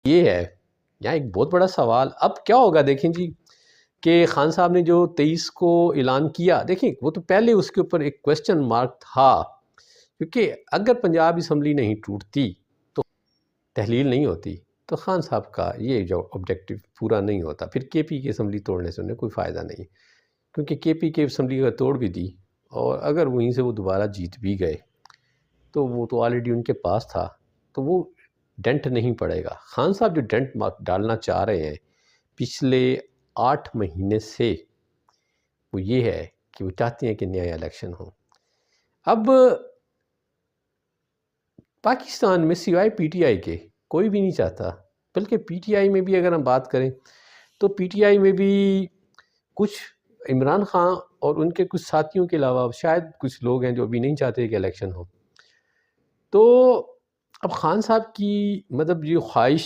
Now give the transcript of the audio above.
یہ ہے یہاں ایک بہت بڑا سوال اب کیا ہوگا. دیکھیں جی کہ خان صاحب نے جو 23 کو اعلان کیا، دیکھیں وہ تو پہلے اس کے اوپر ایک کویسچن مارک تھا، کیونکہ اگر پنجاب اسمبلی نہیں ٹوٹتی تو تحلیل نہیں ہوتی تو خان صاحب کا یہ جو آبجیکٹیو پورا نہیں ہوتا. پھر کے پی کی اسمبلی توڑنے سے انہیں کوئی فائدہ نہیں، کیونکہ کے پی کے اسمبلی کا توڑ بھی دی اور اگر وہیں سے وہ دوبارہ جیت بھی گئے تو وہ تو آلریڈی ان کے پاس تھا، تو وہ ڈنٹ نہیں پڑے گا. خان صاحب جو ڈنٹ ڈالنا چاہ رہے ہیں پچھلے 8 مہینے سے، وہ یہ ہے کہ وہ چاہتے ہیں کہ نیا الیکشن ہو. اب پاکستان میں سوائے پی ٹی آئی کے کوئی بھی نہیں چاہتا، بلکہ پی ٹی آئی میں بھی اگر ہم بات کریں تو پی ٹی آئی میں بھی کچھ عمران خان اور ان کے کچھ ساتھیوں کے علاوہ شاید کچھ لوگ ہیں جو ابھی نہیں چاہتے کہ الیکشن ہو. تو اب خان صاحب کی مطلب یہ خواہش